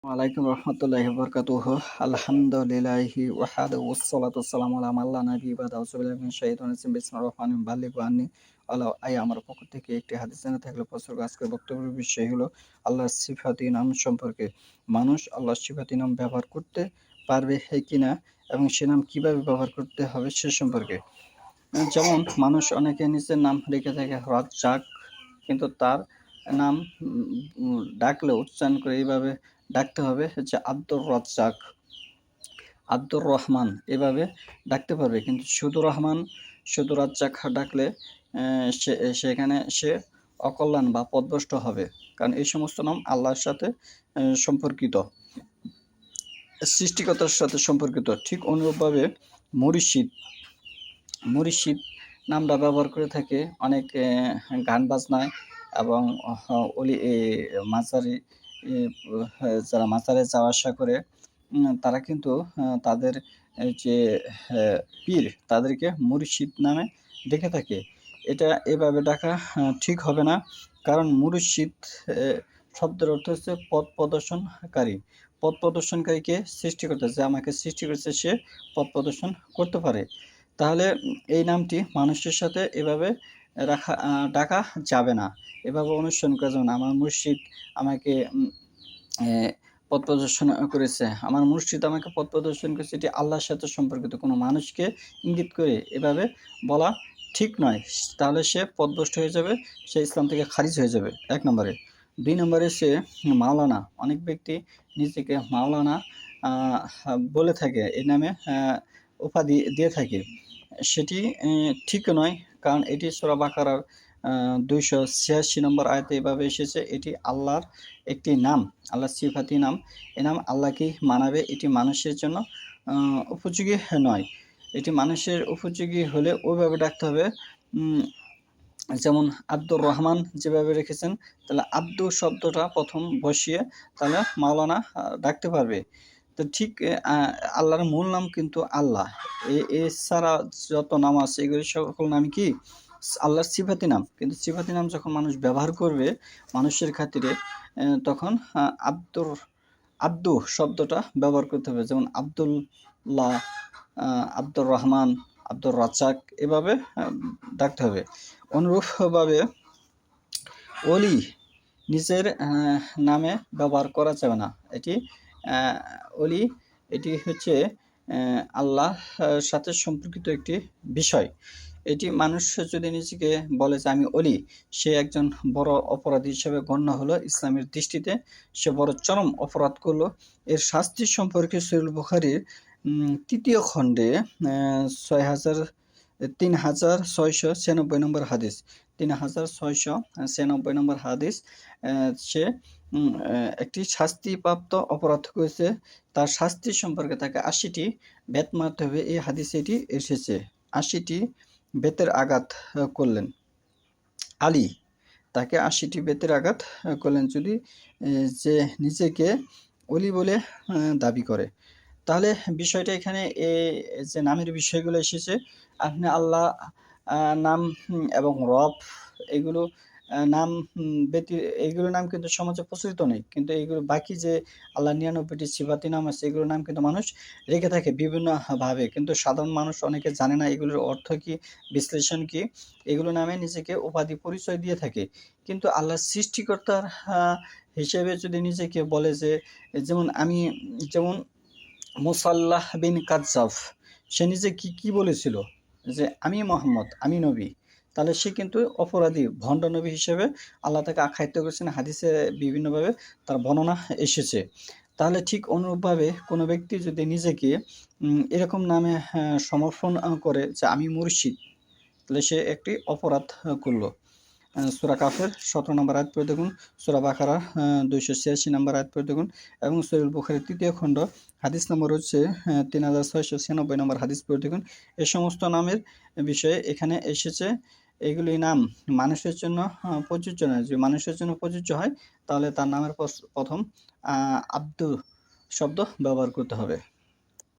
ওয়ালাইকুম রহমতুল্লাহি ওয়া বারাকাতুহু। আলহামদুলিল্লাহি ওয়াহদাহু ওয়াসসালাতু ওয়াসসালামু আলা মান লা নাবিয়্যা বা'দাহু। আউযু বিল্লাহি মিনাশ শাইতানির রাজিম। বিসমিল্লাহির রহমানির রহিম। বাল্লিগু আন্নী ওয়ালাউ আয়া। আমার পক্ষ থেকে একটি হাদিস জানা থাকলে প্রসঙ্গ আজকের বক্তব্যের বিষয় হলো আল্লাহর সিফাতি নাম সম্পর্কে। মানুষ আল্লাহর সিফাতি নাম ব্যবহার করতে পারবে কিনা এবং সে নাম কিভাবে ব্যবহার করতে হবে সে সম্পর্কে। যেমন মানুষ অনেকে নিজের নাম রেখে থাকে রাজ্জাক, কিন্তু তার নাম ডাকলে উচ্চারণ করে এইভাবে ডাকতে হবে হচ্ছে আব্দুর রাজ্জাক, আব্দুর রহমান এভাবে ডাকতে পারবে। কিন্তু শুধু রহমান, শুধু রাজ্জাক ডাকলে সেখানে সে অকল্যাণ বা পথভ্রষ্ট হবে, কারণ এই সমস্ত নাম আল্লাহর সাথে সম্পর্কিত, সৃষ্টিকর্তার সাথে সম্পর্কিত। ঠিক অনুরূপভাবে মুর্শিদ, মুর্শিদ নামটা ব্যবহার করে থাকে অনেক গান বাজনায় এবং অলি মাজারে, যারা মাজারে যাওয়া আসা করে তারা কিন্তু তাদের যে পীর তাদেরকে মুর্শিদ নামে ডেকে থাকে। এটা এভাবে ডাকা ঠিক হবে না, কারণ মুর্শিদ শব্দের অর্থ হচ্ছে পথ প্রদর্শনকারী। পথ প্রদর্শনকারীকে সৃষ্টি করতে, যে আমাকে সৃষ্টি করেছে সে পথ প্রদর্শন করতে পারে। তাহলে এই নামটি মানুষের সাথে এভাবে ডাকা যাবে না, এভাবে অনুসরণ করা যাবে না। আমার মুর্শিদ আমাকে পথ প্রদর্শন করেছে, আমার মুর্শিদ আমাকে পথ প্রদর্শন করেছে, এটি আল্লাহর সাথে সম্পর্কিত। কোনো মানুষকে ইঙ্গিত করে এভাবে বলা ঠিক নয়, তাহলে সে পথভ্রষ্ট হয়ে যাবে, সে ইসলাম থেকে খারিজ হয়ে যাবে, 1 নম্বরে। 2 নম্বরে সে মাওলানা, অনেক ব্যক্তি নিজেকে মাওলানা বলে থাকে, এই নামে উপাধি দিয়ে থাকে। সেটি ঠিক নয়, কারণ এটি সূরা বাকারার 286 নম্বর আয়াতে এভাবে এসেছে। এটি আল্লাহর একটি নাম, আল্লাহর সিফাতি নাম। এ নাম আল্লাহকেই মানাবে, এটি মানুষের জন্য উপযোগী নয়। এটি মানুষের উপযোগী হলে ওইভাবে ডাকতে হবে। যেমন আব্দুর রহমান যেভাবে রেখেছেন, তাহলে আব্দু শব্দটা প্রথম বসিয়ে তাহলে মাওলানা ডাকতে পারবে। তো ঠিক আল্লাহর মূল নাম কিন্তু আল্লাহ। এছাড়া যত নাম আছে এগুলি সকল নাম কি আল্লাহর সিফাতি নাম। কিন্তু সিফাতি নাম যখন মানুষ ব্যবহার করবে মানুষের খাতিরে, তখন আব্দু শব্দটা ব্যবহার করতে হবে। যেমন আব্দুল্লাহ, আব্দুর রহমান, আব্দুর রাজ্জাক এভাবে ডাকতে হবে। অনুরূপভাবে অলি নিজের নামে ব্যবহার করা যাবে না। এটি অলি, এটি হচ্ছে আল্লাহর সাথে সম্পর্কিত একটি বিষয়। এটি মানুষ যদি নিজেকে বলে যে আমি অলি, সে একজন বড় অপরাধী হিসেবে গণ্য হলো ইসলামের দৃষ্টিতে, সে বড় চরম অপরাধ করলো। এর শাস্তি সম্পর্কে সহিহ বুখারীর 3য় খণ্ডে 3696 নম্বর হাদিস, 3696 নম্বর হাদিস, সে একটি শাস্তিপ্রাপ্ত অপরাধ করেছে, তার শাস্তি সম্পর্কে তাকে 80টি বেত মারতে হবে। এই হাদিসে এটি এসেছে, 80টি বেতের আঘাত করলেন আলী, তাকে 80টি বেতের আঘাত করলেন যদি যে নিজেকে অলি বলে দাবি করে। তাহলে বিষয়টা এখানে যে নামের বিষয়গুলো এসেছে, আপনি আল্লাহ নাম এবং রব এগুলো নাম এইগুলো নাম কিন্তু সমাজে প্রচলিত নেই, কিন্তু এইগুলো বাকি যে আল্লাহ 99টি সিফাতি নাম আছে এগুলোর নাম কিন্তু মানুষ রেখে থাকে বিভিন্নভাবে, কিন্তু সাধারণ মানুষ অনেকে জানে না এগুলোর অর্থ কি, বিশ্লেষণ কি। এগুলো নামে নিজেকে উপাধি পরিচয় দিয়ে থাকে। কিন্তু আল্লাহর সৃষ্টিকর্তার হিসেবে যদি নিজেকে বলে যে, যেমন মুসাল্লাহ বিন কাজ্জাব, সে নিজে কি বলেছিল যে আমি মোহাম্মদ, আমি নবী, তাহলে সে কিন্তু অপরাধী, ভণ্ড নবী হিসেবে আল্লাহ তাকে আখ্যায়িত করেছেন। হাদিসে বিভিন্নভাবে তার বর্ণনা এসেছে। তাহলে ঠিক অনুরূপভাবে কোনো ব্যক্তি যদি নিজেকে এরকম নামে সমর্পণ করে যে আমি মুর্শিদ, তাহলে সে একটি অপরাধ করলো। সূরা কাফের 17 নম্বর আয়াত পড়ে দেখুন, সূরা বাকারা 286 নম্বর আয়াত পড়ে দেখুন, এবং সহিহ বুখারীর 3য় খণ্ড হাদিস নম্বর হচ্ছে 3696 নম্বর হাদিস পড়ে দেখুন। এই সমস্ত নামের বিষয়ে এখানে এসেছে। এগুলি নাম মানুষের জন্য প্রযোজ্য নয়। যদি মানুষের জন্য প্রযোজ্য হয় তাহলে তার নামের প্রথম আব্দু শব্দ ব্যবহার করতে হবে।